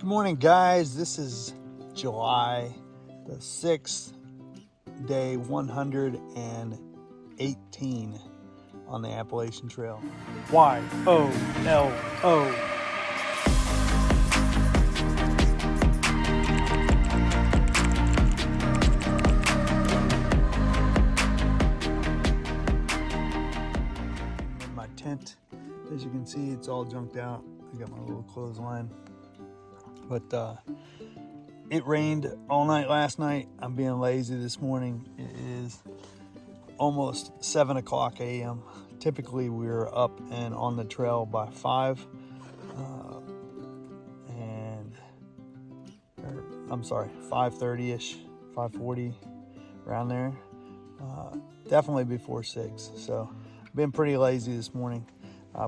Good morning, guys. This is July the 6th, day 118 on the Appalachian Trail. YOLO. In my tent, as you can see, it's all junked out. I got my little clothesline. But it rained all night last night. I'm being lazy this morning. It is almost 7 o'clock a.m. Typically we're up and on the trail by 5. I'm sorry, 5:30ish, 5:40, around there. Definitely before 6. So been pretty lazy this morning.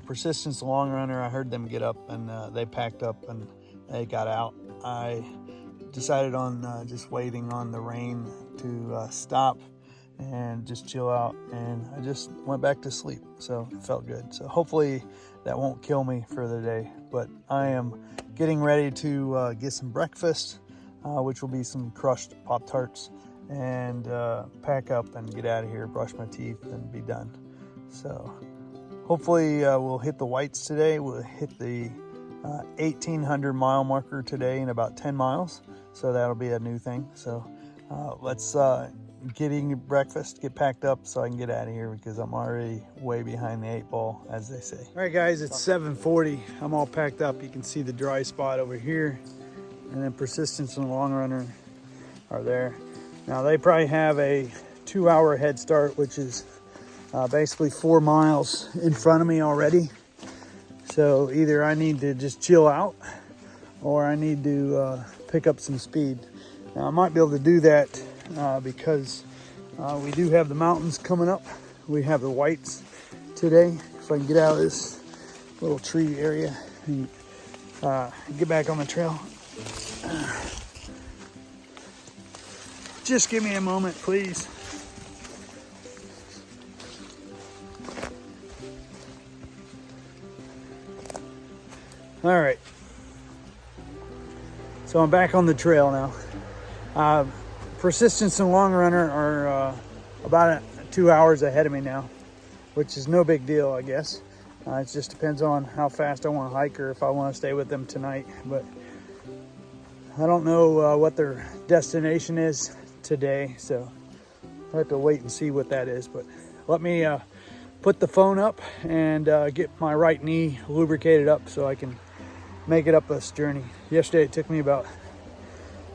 Persistence Long Runner, I heard them get up and they packed up and they got out. I decided on just waiting on the rain to stop and just chill out, and I just went back to sleep, so it felt good. So hopefully that won't kill me for the day, but I am getting ready to get some breakfast, which will be some crushed Pop-Tarts, and pack up and get out of here, brush my teeth, and be done. So hopefully we'll hit the whites today. We'll hit the 1,800 mile marker today in about 10 miles. So that'll be a new thing. So let's get eating breakfast, get packed up so I can get out of here because I'm already way behind the 8 ball, as they say. All right, guys, it's 7:40. I'm all packed up. You can see the dry spot over here. And then Persistence and Long Runner are there. Now they probably have a 2-hour head start, which is basically 4 miles in front of me already. So either I need to just chill out or I need to pick up some speed. Now I might be able to do that because we do have the mountains coming up. We have the whites today. If I can get out of this little tree area and get back on the trail. Just give me a moment, please. All right, so I'm back on the trail now. Persistence and Long Runner are about 2 hours ahead of me now, which is no big deal, I guess. It just depends on how fast I want to hike or if I want to stay with them tonight. But I don't know what their destination is today, so I have to wait and see what that is. But let me put the phone up and get my right knee lubricated up so I can make it up this journey. Yesterday it took me about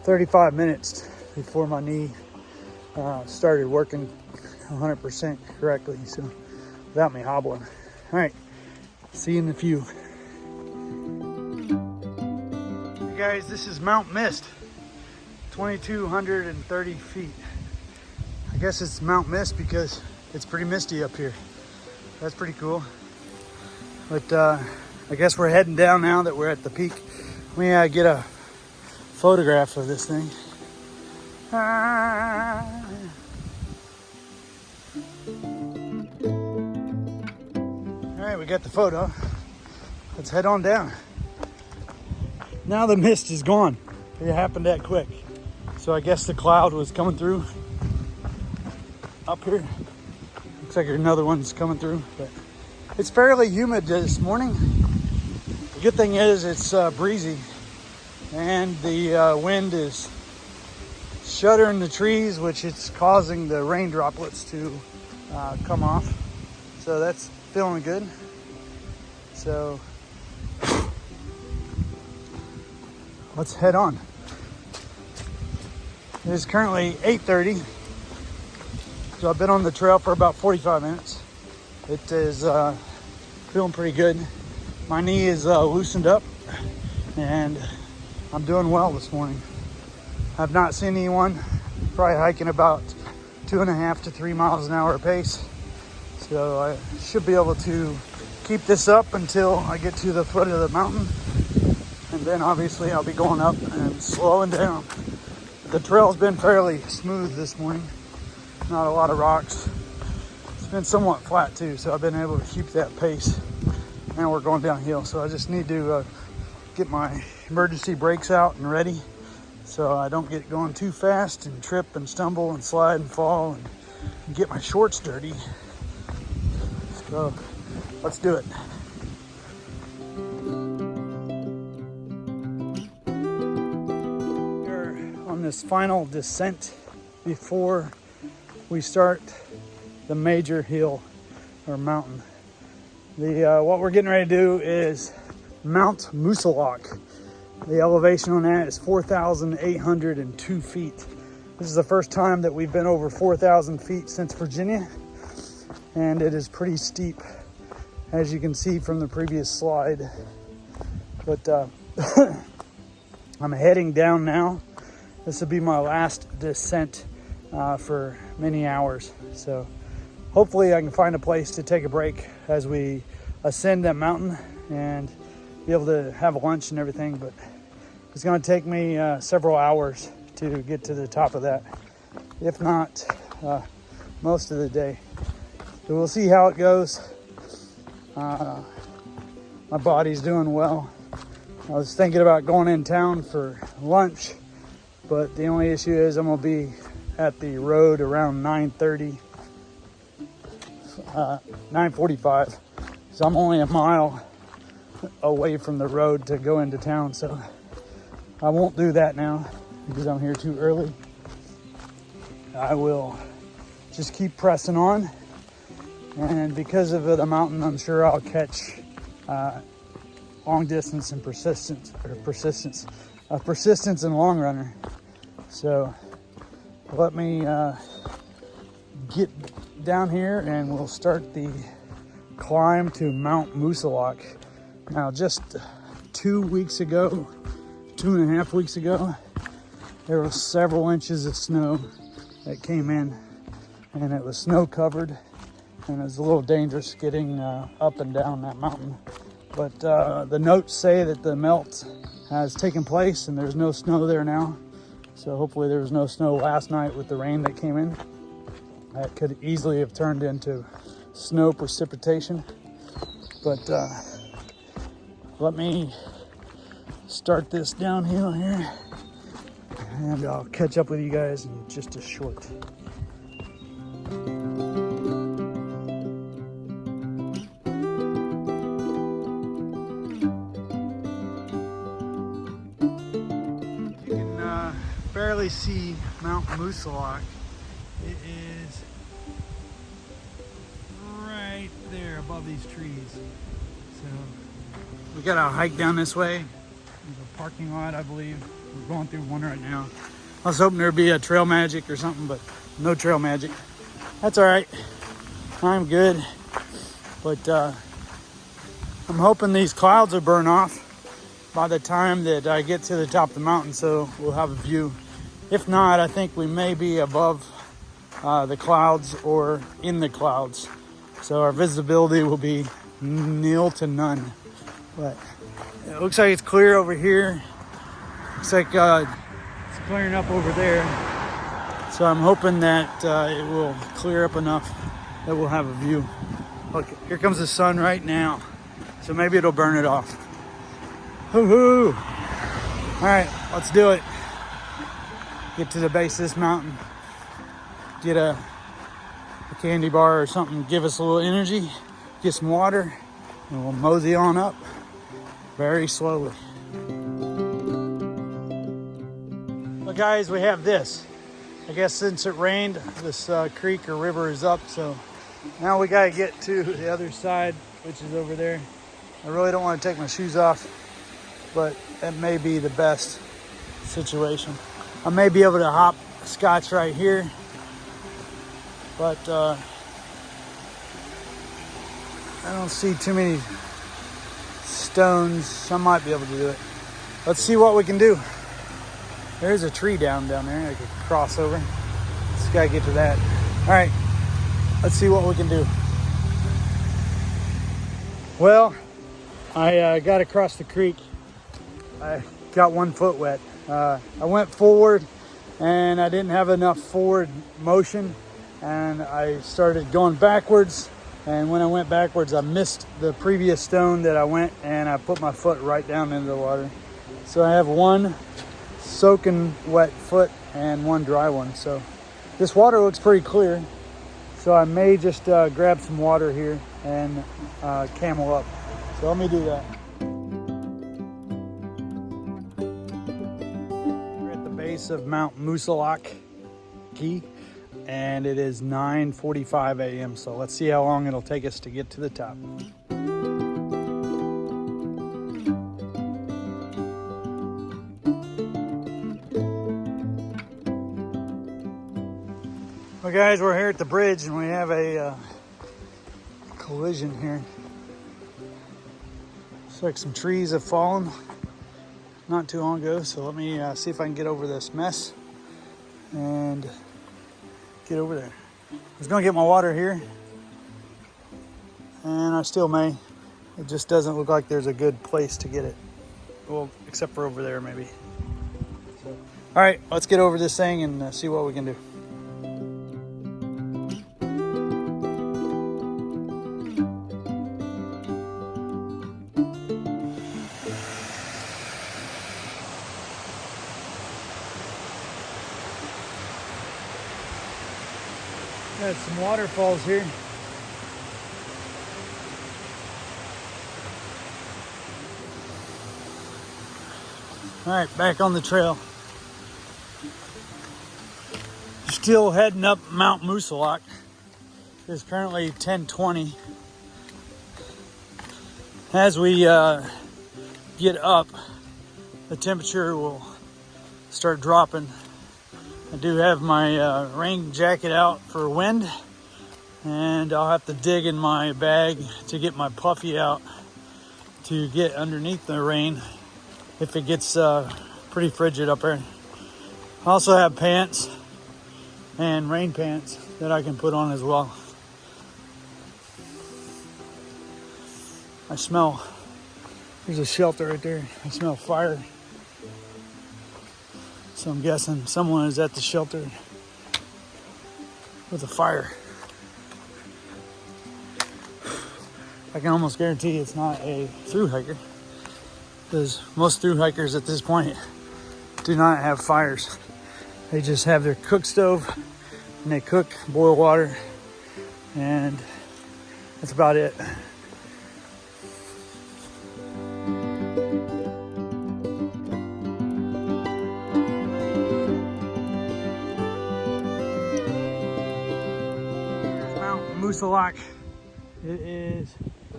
35 minutes before my knee started working 100% correctly, so without me hobbling. All right, see you in a few. Hey guys, this is Mount Mist, 2,230 feet. I guess it's Mount Mist because it's pretty misty up here. That's pretty cool. But I guess we're heading down now that we're at the peak. Let me get a photograph of this thing. All right, we got the photo. Let's head on down. Now the mist is gone. It happened that quick. So I guess the cloud was coming through up here. Looks like another one's coming through, but it's fairly humid this morning. The good thing is it's breezy and the wind is shuddering the trees, which it's causing the rain droplets to come off. So that's feeling good. So let's head on. It is currently 8:30. So I've been on the trail for about 45 minutes. It is feeling pretty good. My knee is loosened up and I'm doing well this morning. I've not seen anyone, probably hiking about 2.5 to 3 miles an hour pace. So I should be able to keep this up until I get to the foot of the mountain. And then obviously I'll be going up and slowing down. The trail's been fairly smooth this morning. Not a lot of rocks. It's been somewhat flat too, so I've been able to keep that pace. And we're going downhill, so I just need to get my emergency brakes out and ready, so I don't get going too fast and trip and stumble and slide and fall and get my shorts dirty. So let's do it. We're on this final descent before we start the major hill or mountain. What we're getting ready to do is Mount Moosilauke. The elevation on that is 4,802 feet. This is the first time that we've been over 4,000 feet since Virginia, and it is pretty steep, as you can see from the previous slide. But I'm heading down now. This will be my last descent for many hours. So hopefully I can find a place to take a break as we ascend that mountain and be able to have lunch and everything. But it's going to take me several hours to get to the top of that, if not most of the day. So we'll see how it goes. My body's doing well. I was thinking about going in town for lunch, but the only issue is I'm going to be at the road around 9:45. So I'm only a mile away from the road to go into town. So I won't do that now because I'm here too early. I will just keep pressing on. And because of the mountain, I'm sure I'll catch long distance and persistence and long runner. So let me get down here and we'll start the climb to Mount Moosilauke. Now, just 2.5 weeks ago, there was several inches of snow that came in, and it was snow covered, and it was a little dangerous getting up and down that mountain. But the notes say that the melt has taken place and there's no snow there now. So hopefully there was no snow last night with the rain that came in. That could easily have turned into snow precipitation. But let me start this downhill here, and I'll catch up with you guys in just a short. You can barely see Mount Moosilauke. It is right there above these trees. So we got a hike down this way. There's a parking lot, I believe. We're going through one right now. I was hoping there'd be a trail magic or something, but no trail magic. That's all right. I'm good. But I'm hoping these clouds will burn off by the time that I get to the top of the mountain, so we'll have a view. If not, I think we may be above the clouds or in the clouds. So our visibility will be nil to none. But it looks like it's clear over here. Looks like it's clearing up over there. So I'm hoping that it will clear up enough that we'll have a view. Look, here comes the sun right now. So maybe it'll burn it off. Hoo-hoo! All right, let's do it. Get to the base of this mountain. Get a candy bar or something, give us a little energy, get some water, and we'll mosey on up very slowly. Well, guys, we have this. I guess since it rained, this creek or river is up, so now we gotta get to the other side, which is over there. I really don't want to take my shoes off, but that may be the best situation. I may be able to hop scotch right here, but I don't see too many stones. I might be able to do it. Let's see what we can do. There's a tree down there I could cross over. Just gotta get to that. All right, let's see what we can do. Well, I got across the creek. I got 1 foot wet. I went forward and I didn't have enough forward motion, and I started going backwards, and when I went backwards I missed the previous stone that I went, and I put my foot right down into the water. So I have one soaking wet foot and one dry one. So this water looks pretty clear. So I may just grab some water here and camel up. So let me do that. We're at the base of Mount Moosilauke Key, and it is 9:45 a.m. So let's see how long it'll take us to get to the top. Well guys, we're here at the bridge and we have a collision here. Looks like some trees have fallen not too long ago, so let me see if I can get over this mess and get over there. I was gonna get my water here, and I still may. It just doesn't look like there's a good place to get it. Well, except for over there maybe. So, all right, let's get over this thing and see what we can do. Got some waterfalls here. All right, back on the trail. Still heading up Mount Moosilauke. It's currently 10:20. As we get up, the temperature will start dropping. I do have my rain jacket out for wind, and I'll have to dig in my bag to get my puffy out to get underneath the rain if it gets pretty frigid up there. I also have pants and rain pants that I can put on as well. I smell, there's a shelter right there. I smell fire. So I'm guessing someone is at the shelter with a fire. I can almost guarantee it's not a thru hiker, because most thru hikers at this point do not have fires. They just have their cook stove and they cook, boil water, and that's about it. Moosilauke. It is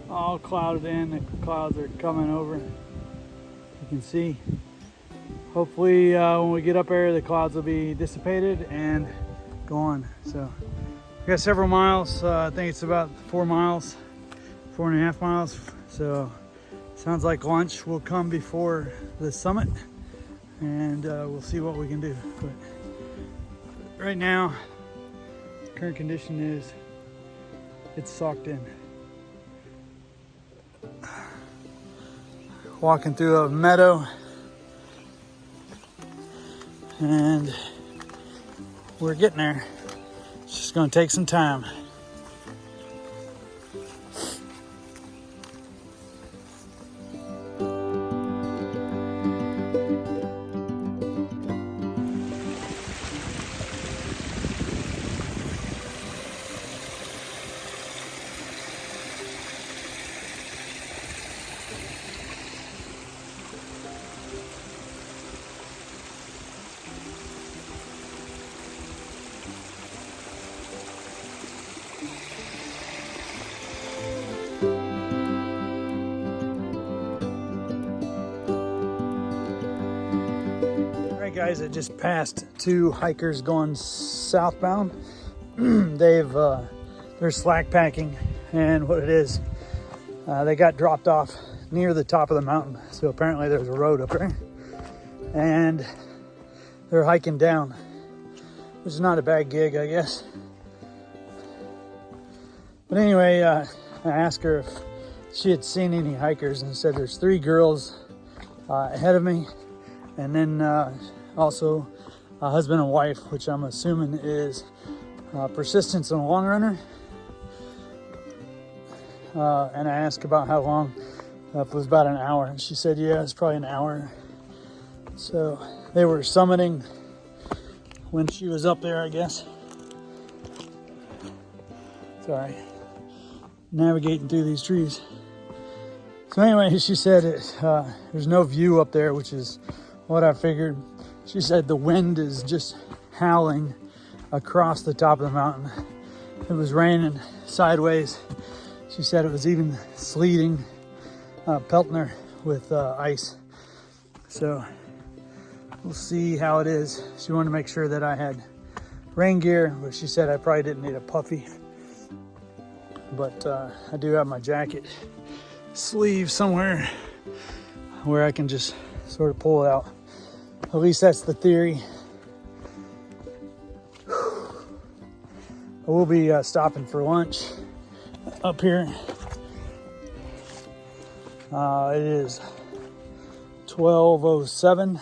all clouded in. The clouds are coming over. You can see. Hopefully when we get up there, the clouds will be dissipated and gone. So we got several miles. I think it's about 4 miles, 4.5 miles. So sounds like lunch will come before the summit, and we'll see what we can do. But right now, current condition is it's socked in. Walking through a meadow, and we're getting there. It's just gonna take some time. Guys, I just passed 2 hikers going southbound. They're slack packing, and what it is, they got dropped off near the top of the mountain. So apparently there's a road up there, and they're hiking down, which is not a bad gig, I guess. But anyway, I asked her if she had seen any hikers, and said there's 3 girls ahead of me, and then also a husband and wife, which I'm assuming is Persistence and a Long Runner. And I asked about how long, if it was about an hour. And she said, yeah, it's probably an hour. So they were summiting when she was up there, I guess. Sorry, navigating through these trees. So anyway, she said there's no view up there, which is what I figured. She said the wind is just howling across the top of the mountain. It was raining sideways. She said it was even sleeting, pelting her with ice. So we'll see how it is. She wanted to make sure that I had rain gear, but she said I probably didn't need a puffy. But I do have my jacket sleeve somewhere where I can just sort of pull it out. At least that's the theory. I will be stopping for lunch up here. It is 12:07,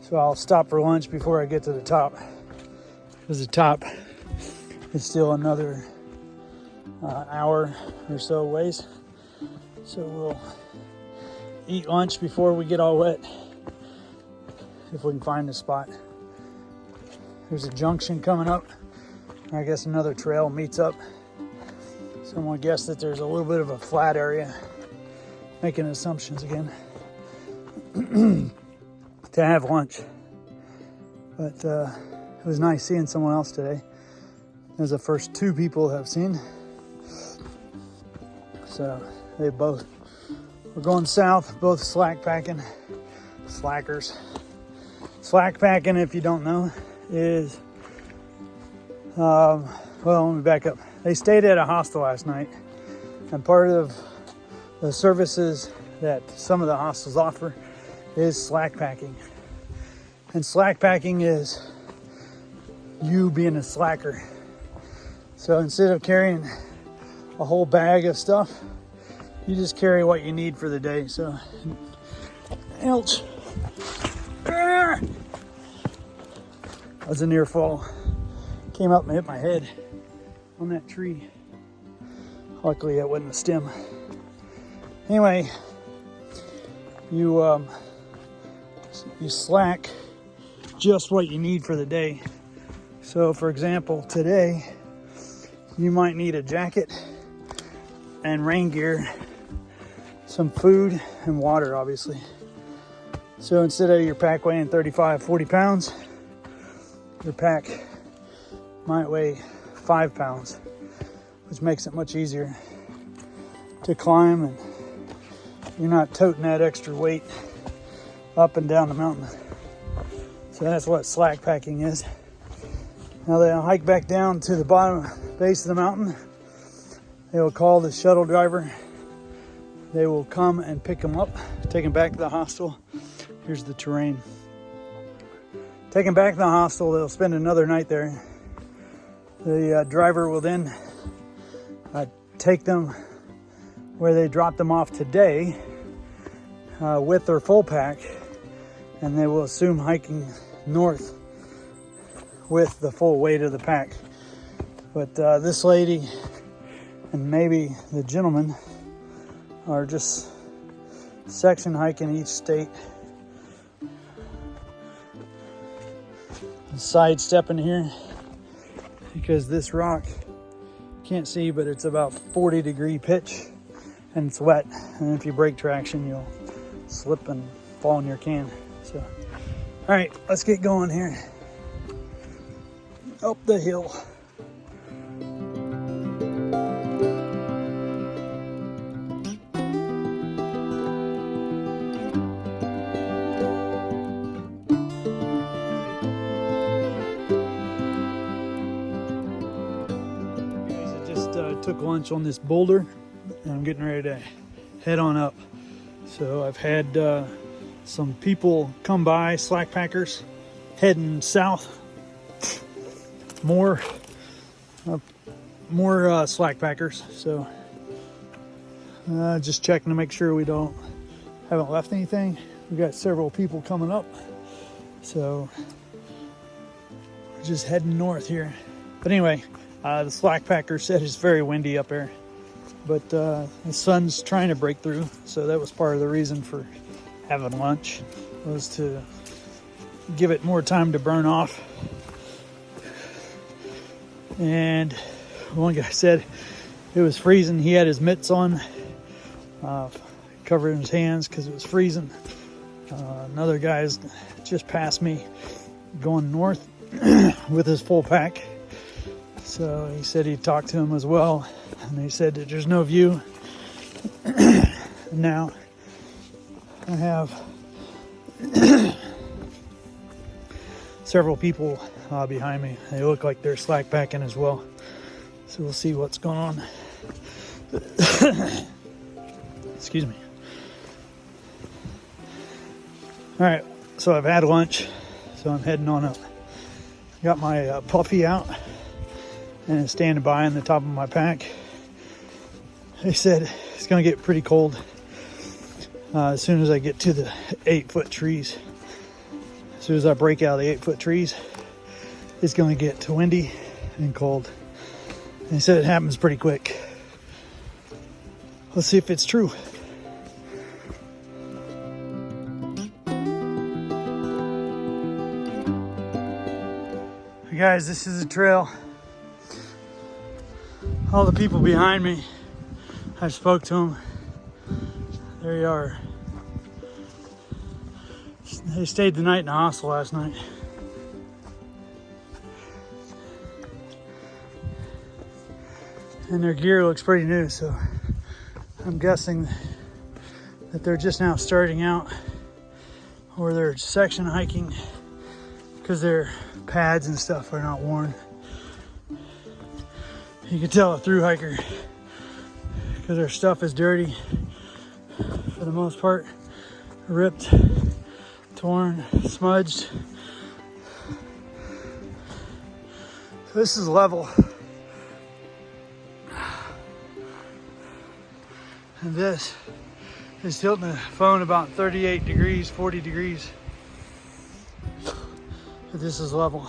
so I'll stop for lunch before I get to the top, because the top is still another hour or so ways. So we'll eat lunch before we get all wet, if we can find a spot. There's a junction coming up. I guess another trail meets up. So I'm gonna guess that there's a little bit of a flat area. Making assumptions again. To have lunch. But it was nice seeing someone else today. It was the first two people I've seen. So they both were going south, both slack packing. Slackers. Slack packing, if you don't know, is well, let me back up. They stayed at a hostel last night, and part of the services that some of the hostels offer is slack packing. And slack packing is you being a slacker. So instead of carrying a whole bag of stuff, you just carry what you need for the day. So, ouch. That was a near fall. Came up and hit my head on that tree. Luckily that wasn't a stem. Anyway, you slack just what you need for the day. So for example, today you might need a jacket and rain gear, some food and water, obviously. So instead of your pack weighing 35, 40 pounds, your pack might weigh 5 pounds, which makes it much easier to climb, and you're not toting that extra weight up and down the mountain. So that's what slack packing is. Now they'll hike back down to the bottom base of the mountain. They will call the shuttle driver. They will come and pick them up, take them back to the hostel. Here's the terrain. Take them back to the hostel. They'll spend another night there. The driver will then take them where they dropped them off today with their full pack, and they will assume hiking north with the full weight of the pack. But this lady and maybe the gentleman are just section hiking each state. Sidestepping here because this rock, can't see, but it's about 40-degree pitch and it's wet, and if you break traction you'll slip and fall in your can. So all right, let's get going here up the hill. Took lunch on this boulder and I'm getting ready to head on up. So I've had some people come by, slack packers, heading south. More slack packers. So just checking to make sure we haven't left anything. We got several people coming up, so we're just heading north here. But anyway, the slack packer said it's very windy up there, but the sun's trying to break through, so that was part of the reason for having lunch. was to give it more time to burn off. And one guy said it was freezing. He had his mitts on, covering his hands because it was freezing. Another guy's just passed me going north with his full pack. So he said he talked to him as well, and they said that there's no view. Now I have several people behind me. They look like they're slack packing as well. So we'll see what's going on. Excuse me. All right, so I've had lunch, so I'm heading on up. Got my puffy out and it's standing by on the top of my pack. They said it's gonna get pretty cold as soon as I get to the 8-foot trees. As soon as I break out of the 8-foot trees, it's gonna get windy and cold. And they said it happens pretty quick. Let's see if it's true. Hey guys, this is a trail. All the people behind me, I spoke to them. There you are. They stayed the night in the hostel last night. And their gear looks pretty new, so I'm guessing that they're just now starting out, or they're section hiking because their pads and stuff are not worn. You can tell a through hiker because their stuff is dirty for the most part, ripped, torn, smudged. So this is level. And this is tilting the phone about 38 degrees, 40 degrees. But this is level.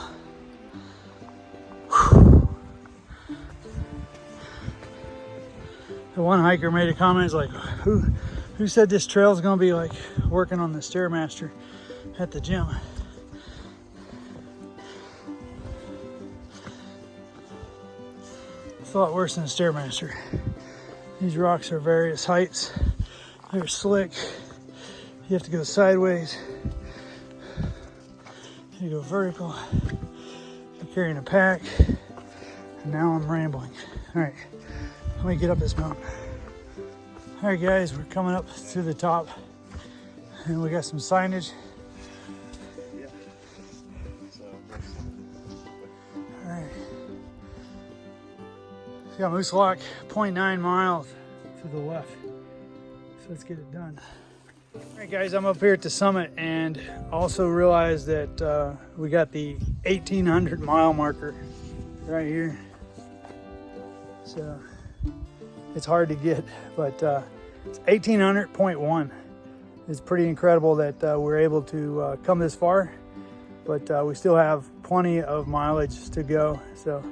The one hiker made a comment, he's like, who said this trail is gonna be like working on the Stairmaster at the gym? It's a lot worse than a Stairmaster. These rocks are various heights. They're slick. You have to go sideways. You go vertical. You're carrying a pack. And now I'm rambling. All right, let me get up this mountain. All right, guys, we're coming up to the top, and we got some signage. Yeah. So, all right. We got Moose Lock, 0.9 miles to the left. So let's get it done. All right, guys, I'm up here at the summit and also realized that we got the 1,800 mile marker right here. So it's hard to get, but it's 1,800.1. It's pretty incredible that we're able to come this far, but we still have plenty of mileage to go. So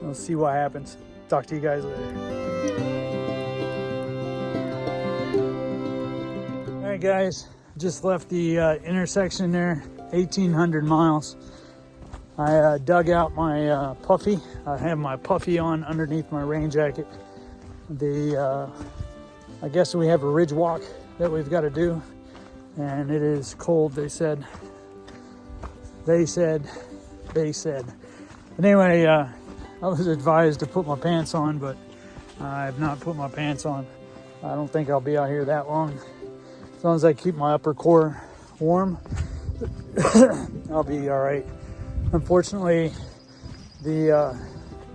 we'll see what happens. Talk to you guys later. All right, guys, just left the intersection there, 1,800 miles. I dug out my puffy. I have my puffy on underneath my rain jacket. I guess we have a ridge walk that we've got to do, and it is cold. They said. But anyway, I was advised to put my pants on, but I have not put my pants on. I don't think I'll be out here that long. As long as I keep my upper core warm, I'll be all right. Unfortunately, the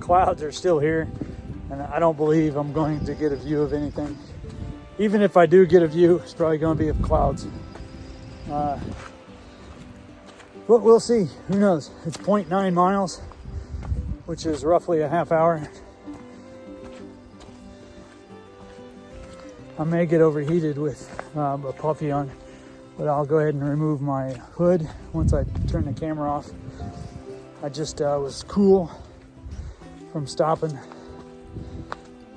clouds are still here, and I don't believe I'm going to get a view of anything. Even if I do get a view, it's probably going to be of clouds. But we'll see. Who knows? It's 0.9 miles, which is roughly a half hour. I may get overheated with a puffy on, but I'll go ahead and remove my hood once I turn the camera off. I just was cool from stopping.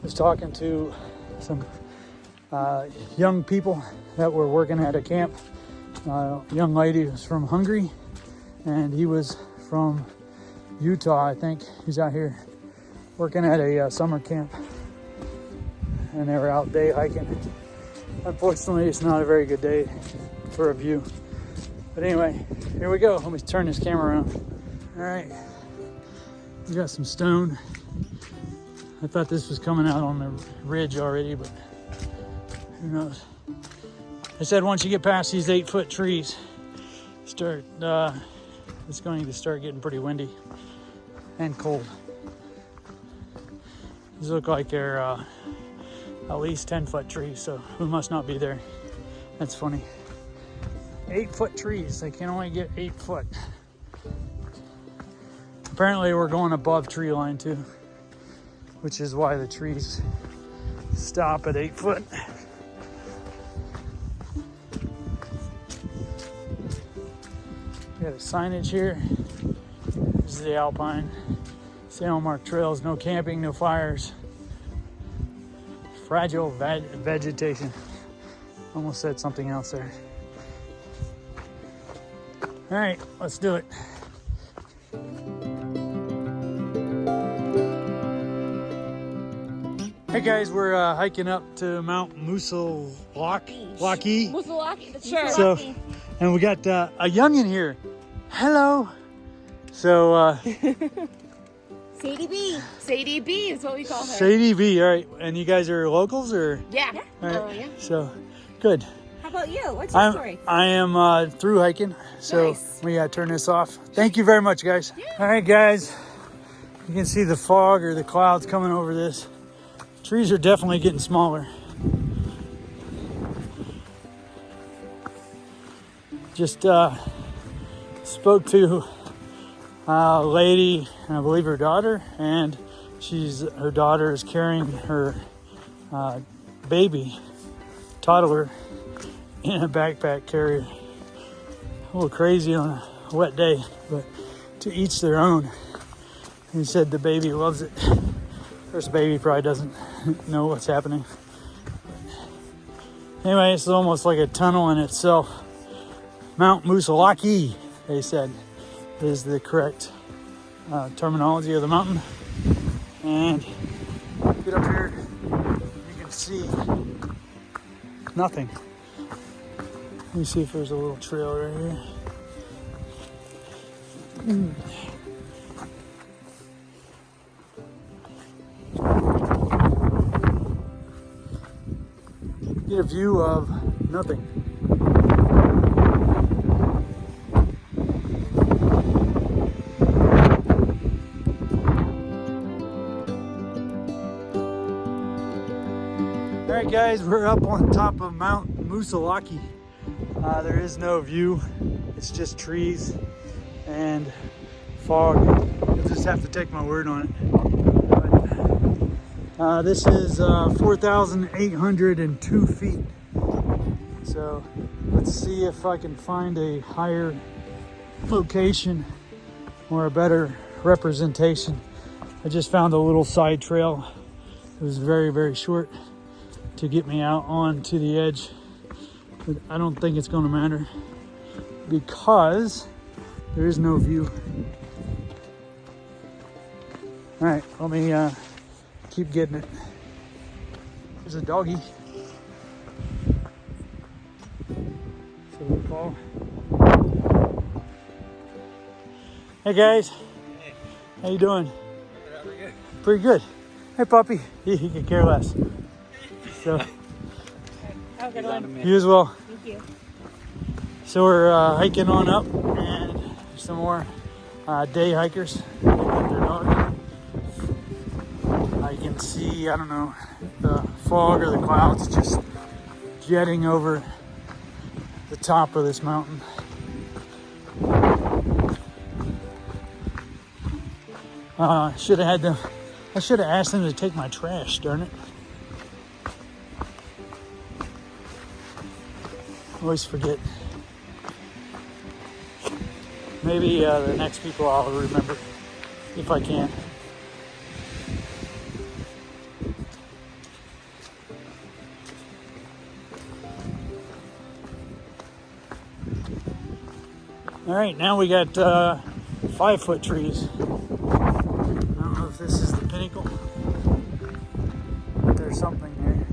Was talking to some young people that were working at a camp young lady was from Hungary, and he was from Utah, I think. He's out here working at a summer camp, and they were out day hiking. Unfortunately, it's not a very good day for a view. But anyway, here we go. Let me turn this camera around. All right, we got some stone. I thought this was coming out on the ridge already, but who knows? They said once you get past these 8-foot trees, it's going to start getting pretty windy and cold. These look like they're at least 10-foot trees, so we must not be there. That's funny. 8-foot trees, they can only get 8 foot. Apparently we're going above tree line too, which is why the trees stop at 8 foot. We got a signage here. This is the Alpine Sail Mark Trails. No camping, no fires. Fragile vegetation. Almost said something else there. All right, let's do it. Hey guys, we're hiking up to Mount Moosilauke. Moosilauke, sure. So, and we got a youngin here. Hello. So, Sadie B. Sadie B is what we call her. Sadie B. All right, and you guys are locals, or? Yeah. All right. Oh, yeah. So, good. How about you? What's your story? I am through hiking, so Nice. we gotta turn this off. Thank you very much, guys. Yeah. All right, guys. You can see the fog or the clouds coming over this. Trees are definitely getting smaller. Just spoke to a lady, and I believe her daughter, and her daughter is carrying her baby, toddler, in a backpack carrier. A little crazy on a wet day, but to each their own. He said the baby loves it. Of course, the baby probably doesn't know what's happening. Anyway, it's almost like a tunnel in itself. Mount Moosilauke, they said, is the correct terminology of the mountain. And get up here, you can see nothing. Let me see if there's a little trail right here. Get a view of nothing. All right, guys, we're up on top of Mount Moosilauke. There is no view. It's just trees and fog. You'll just have to take my word on it. This is 4,802 feet. So let's see if I can find a higher location or a better representation. I just found a little side trail. It was very, very short to get me out onto the edge. But I don't think it's going to matter because there is no view. All right, let me keep getting it. There's a doggy. So we call. Hey guys. Hey. How you doing? Good. Pretty good. Hey puppy. He can care less. So Have a good one. you as well. Thank you. So we're hiking on up, and some more day hikers with their dog. I can see, I don't know, the fog or the clouds just jetting over the top of this mountain. I should have asked them to take my trash, darn it. Always forget. Maybe the next people I'll remember if I can. All right, now we got 5-foot trees. I don't know if this is the pinnacle, but there's something there.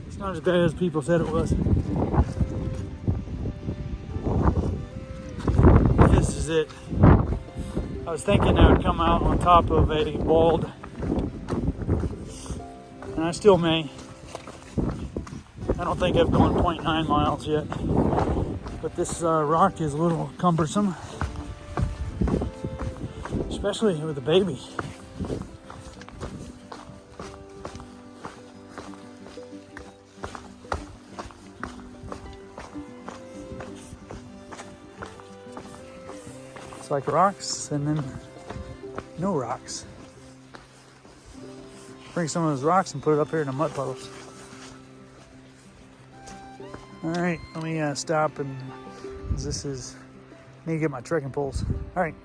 It's not as bad as people said it was. This is it. I was thinking I would come out on top of a bald, and I still may. I don't think I've gone 0.9 miles yet, but this rock is a little cumbersome, especially with a baby. It's like rocks and then no rocks. Bring some of those rocks and put it up here in the mud puddles. All right, let me stop, and this is, I need to get my trekking poles. All right,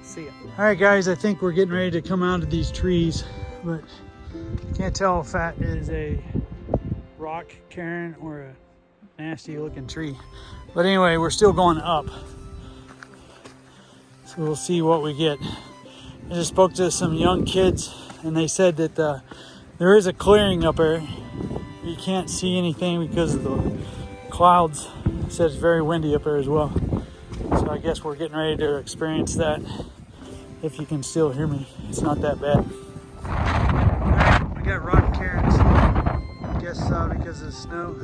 see ya. All right, guys, I think we're getting ready to come out of these trees, but can't tell if that is a rock cairn or a nasty looking tree. But anyway, we're still going up. So we'll see what we get. I just spoke to some young kids, and they said that there is a clearing up there. You can't see anything because of the clouds. It says it's very windy up there as well. So I guess we're getting ready to experience that. If you can still hear me, it's not that bad. Alright, we got rock cairns. I guess because of the snow.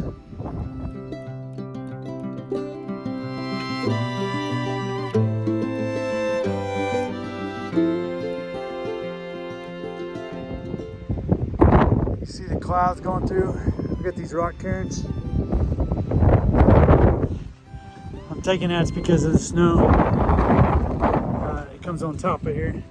You see the clouds going through. We got these rock cairns. I'm taking that's because of the snow. It comes on top of here.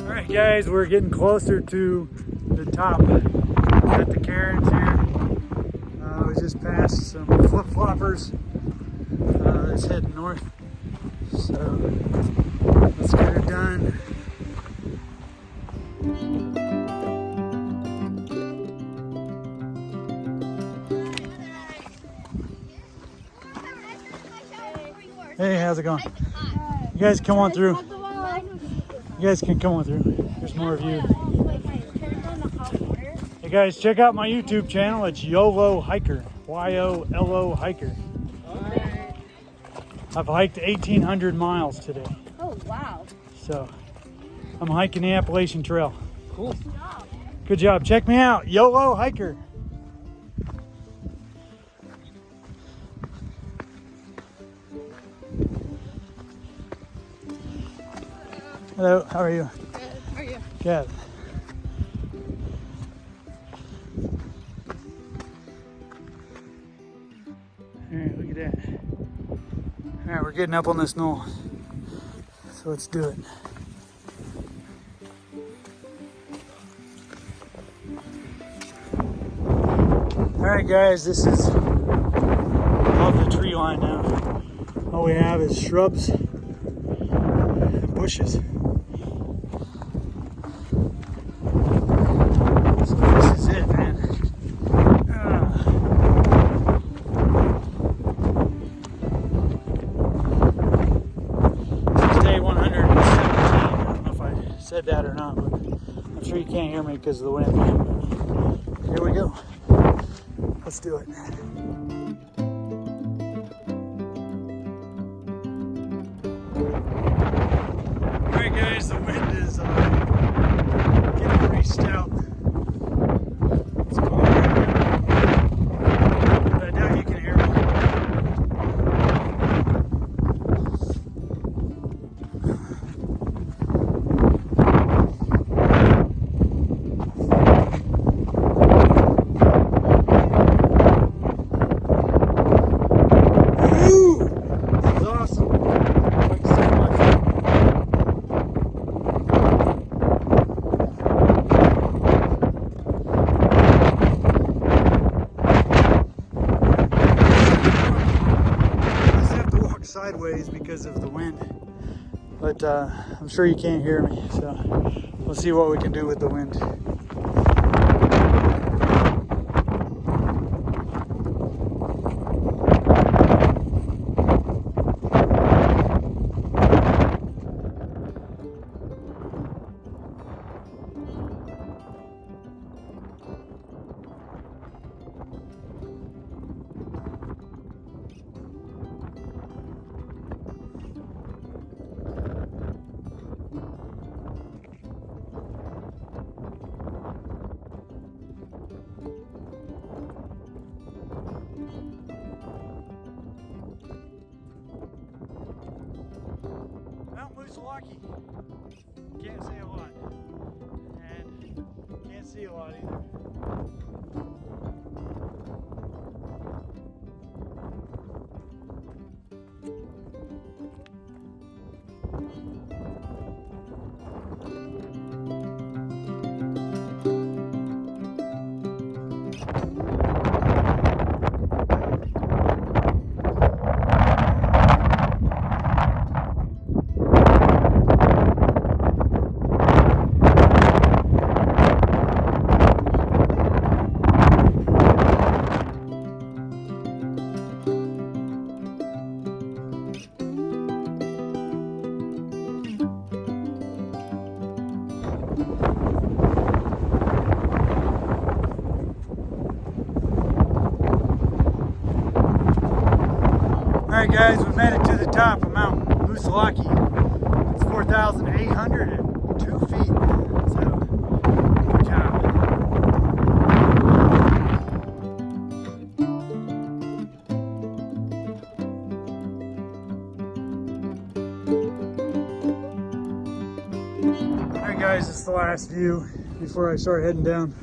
Alright guys, we're getting closer to the top. Got the cairns here. We just passed some flip-floppers. That's heading north. So let's get her done. Hey, how's it going? You guys come on through. You guys can come on through. There's more of you. Hey guys, check out my YouTube channel. It's YOLO Hiker. YOLO Hiker. I've hiked 1,800 miles today. Oh, wow. So I'm hiking the Appalachian Trail. Cool. Good job. Check me out. YOLO Hiker. Hello, how are you? Good. How are you? Good. Alright, look at that. Alright, we're getting up on this knoll. So let's do it. Alright guys, this is above the tree line now. All we have is shrubs and bushes. So this is it, man. Day 117. I don't know if I said that or not, but I'm sure you can't hear me because of the wind. Here we go. Let's do it. noise because of the wind, but I'm sure you can't hear me, so we'll see what we can do with the wind. Mount Moosilauke. Can't say a lot. And can't see a lot either. Alright guys, we made it to the top of Mount Moosilauke. It's 4,802 feet, so good job. Alright guys, it's the last view before I start heading down.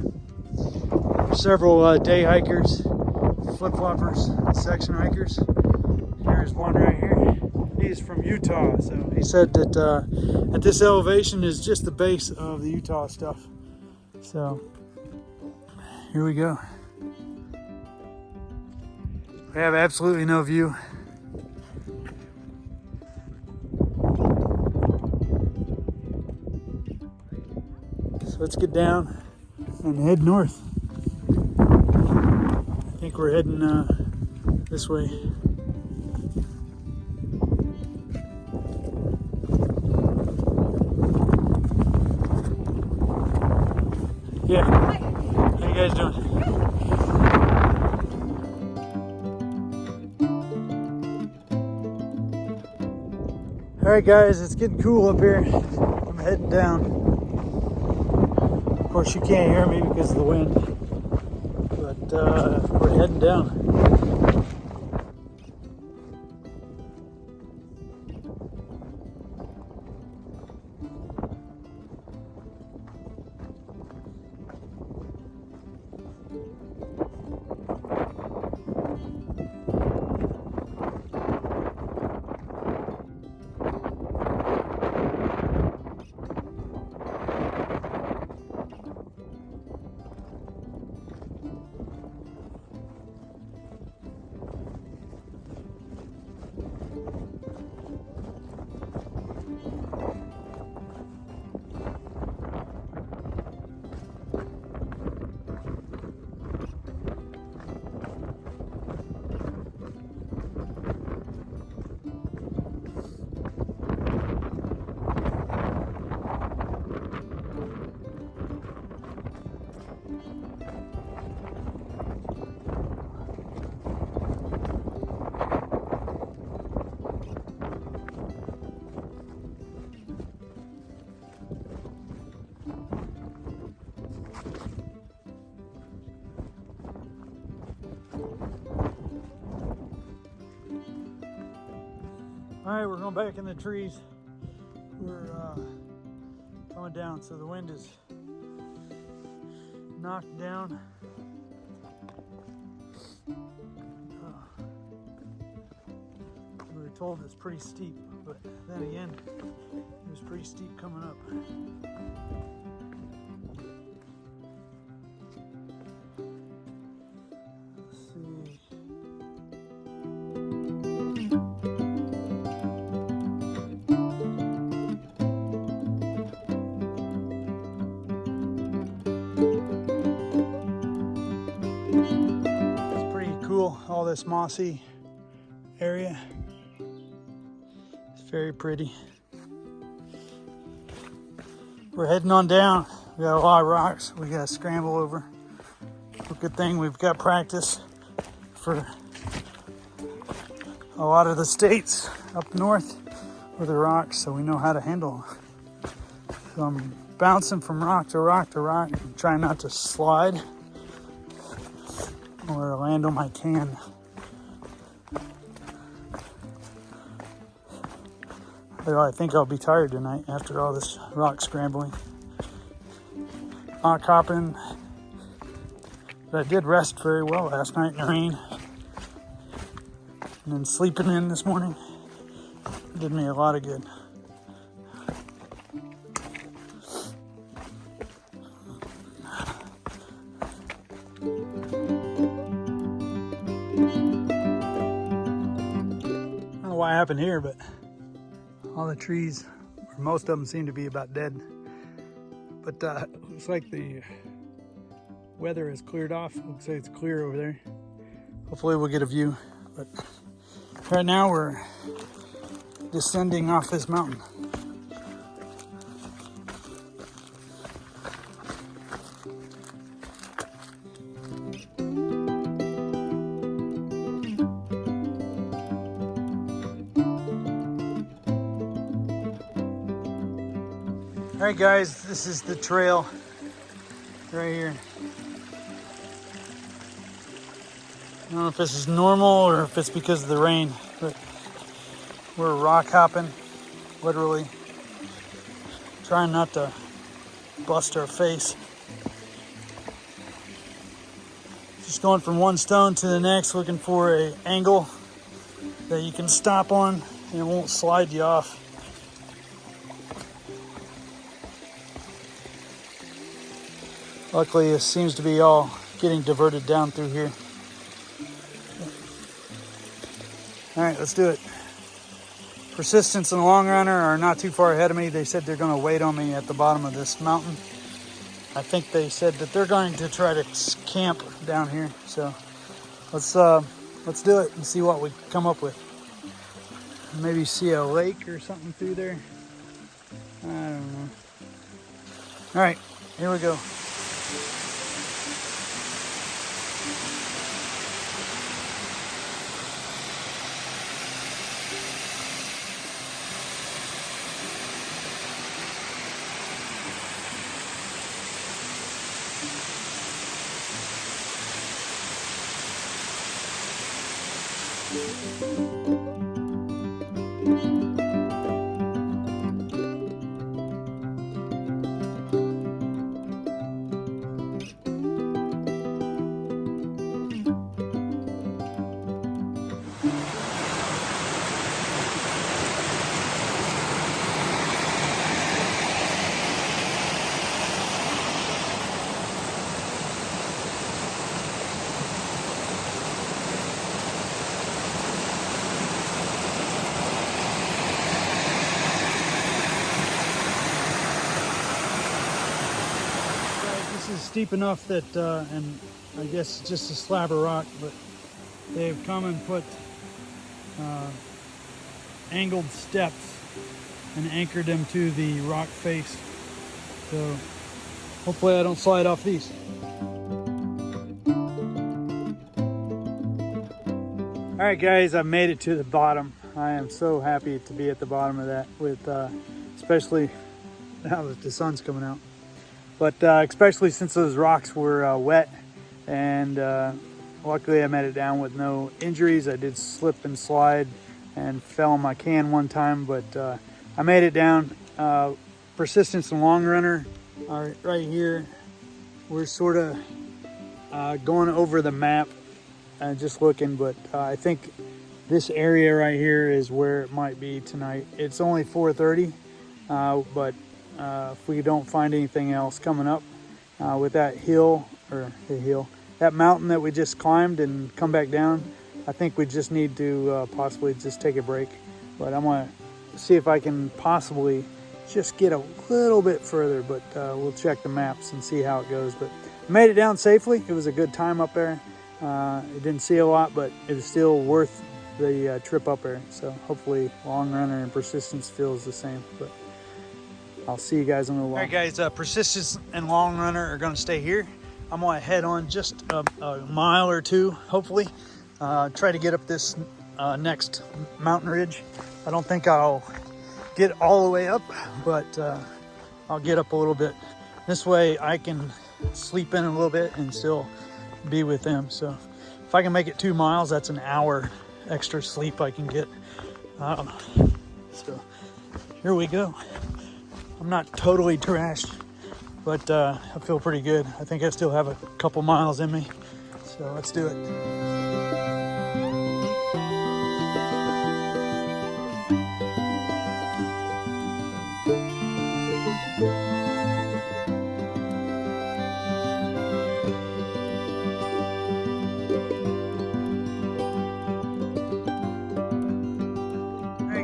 There's several day hikers, flip-floppers, section hikers. Here's one right here. He's from Utah, so he said that at this elevation is just the base of the Utah stuff. So here we go. We have absolutely no view. So let's get down and head north. I think we're heading this way. Yeah. How you guys doing? Alright guys, it's getting cool up here. I'm heading down. Of course you can't hear me because of the wind. But we're heading down. All right, we're going back in the trees. We're coming down, so the wind is knocked down. We were told it's pretty steep, but then again, it was pretty steep coming up. Let's see. this mossy area. It's very pretty. We're heading on down. We got a lot of rocks we gotta scramble over. But good thing we've got practice for a lot of the states up north with the rocks, so we know how to handle them. So I'm bouncing from rock to rock to rock, trying not to slide or land on my can. Though I think I'll be tired tonight after all this rock scrambling. Rock hopping. But I did rest very well last night in the rain. And then sleeping in this morning did me a lot of good. I don't know what happened here, but all the trees, or most of them, seem to be about dead. But looks like the weather has cleared off. Looks like it's clear over there. Hopefully we'll get a view. But right now we're descending off this mountain. All right, guys, this is the trail right here. I don't know if this is normal or if it's because of the rain, but we're rock hopping, literally, trying not to bust our face. Just going from one stone to the next, looking for an angle that you can stop on and it won't slide you off. Luckily, it seems to be all getting diverted down through here. All right, let's do it. Persistence and Long Runner are not too far ahead of me. They said they're going to wait on me at the bottom of this mountain. I think they said that they're going to try to camp down here. So let's do it and see what we come up with. Maybe see a lake or something through there. I don't know. All right, here we go. Steep enough that, and I guess it's just a slab of rock, but they've come and put angled steps and anchored them to the rock face. So hopefully I don't slide off these. All right, guys, I made it to the bottom. I am so happy to be at the bottom of that, with especially now that the sun's coming out. But especially since those rocks were wet, and luckily I made it down with no injuries. I did slip and slide and fell on my can one time, but I made it down. Persistence and Long Runner are right here. We're sort of going over the map and just looking, but I think this area right here is where it might be tonight. It's only 4:30, but if we don't find anything else coming up with that that mountain that we just climbed and come back down, I think we just need to possibly just take a break. But I'm going to see if I can possibly just get a little bit further, but we'll check the maps and see how it goes. But I made it down safely. It was a good time up there, It didn't see a lot, but it was still worth the trip up there. So hopefully Long Runner and Persistence feels the same. But I'll see you guys in a little while. All right, guys, Persistence and Long Runner are going to stay here. I'm going to head on just a mile or two, hopefully. Try to get up this next mountain ridge. I don't think I'll get all the way up, but I'll get up a little bit. This way I can sleep in a little bit and still be with them. So if I can make it 2 miles, that's an hour extra sleep I can get. So here we go. I'm not totally trashed, but I feel pretty good. I think I still have a couple miles in me. So let's do it.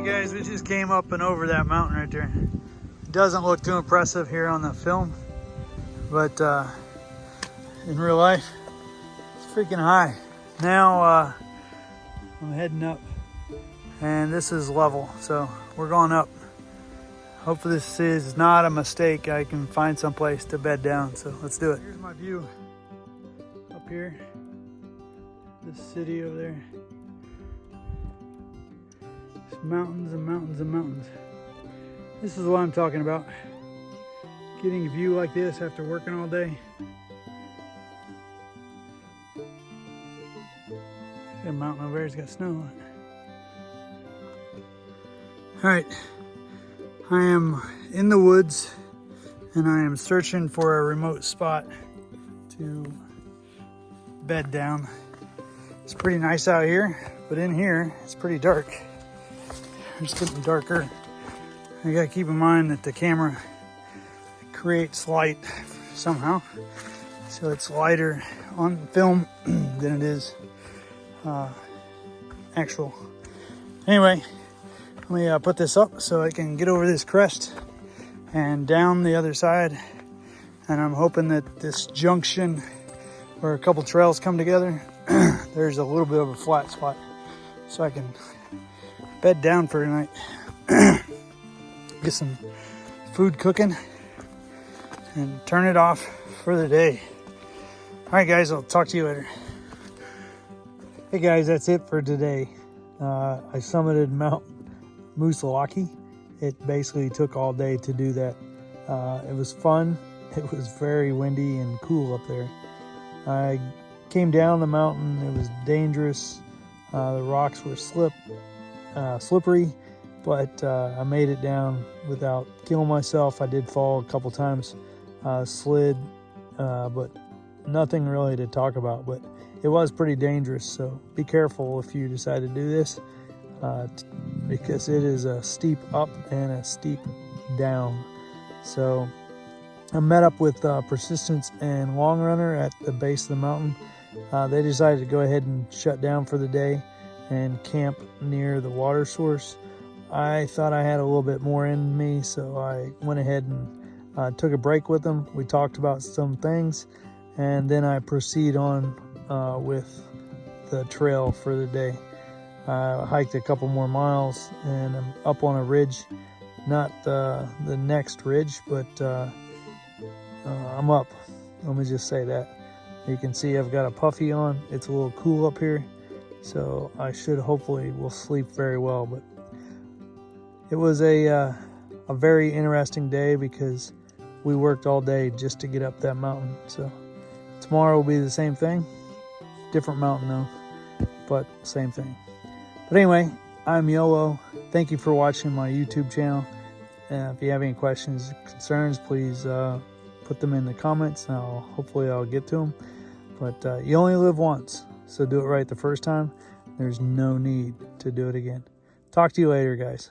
Guys, we just came up and over that mountain right there. It doesn't look too impressive here on the film, but in real life, it's freaking high. Now I'm heading up, and this is level, so we're going up. Hopefully this is not a mistake. I can find some place to bed down, so let's do it. Here's my view up here, this city over there. Mountains and mountains and mountains. This is what I'm talking about. Getting a view like this after working all day. Got a mountain over there, it's got snow on it. Alright, I am in the woods and I am searching for a remote spot to bed down. It's pretty nice out here, but in here it's pretty dark. It's getting darker. I gotta keep in mind that the camera creates light somehow, so it's lighter on film than it is actual. Anyway, let me put this up so I can get over this crest and down the other side, and I'm hoping that this junction where a couple trails come together, there's a little bit of a flat spot so I can bed down for tonight. Get some food cooking and turn it off for the day. All right, guys, I'll talk to you later. Hey guys, that's it for today. I summited Mount Moosilauke. It basically took all day to do that. It was fun. It was very windy and cool up there. I came down the mountain. It was dangerous. The rocks were slippery, but I made it down without killing myself. I did fall a couple times, slid, but nothing really to talk about. But it was pretty dangerous, so be careful if you decide to do this, because it is a steep up and a steep down. So I met up with Persistence and Long Runner at the base of the mountain. They decided to go ahead and shut down for the day and camp near the water source. I thought I had a little bit more in me, so I went ahead and took a break with them. We talked about some things, and then I proceed on with the trail for the day. I hiked a couple more miles, and I'm up on a ridge, not the next ridge, but I'm up. Let me just say that. You can see I've got a puffy on. It's a little cool up here, so I should hopefully will sleep very well. But it was a very interesting day because we worked all day just to get up that mountain. So tomorrow will be the same thing, different mountain though, but same thing. But anyway, I'm YOLO. Thank you for watching my YouTube channel. If you have any questions or concerns, please put them in the comments, and hopefully I'll get to them. But you only live once, so do it right the first time. There's no need to do it again. Talk to you later, guys.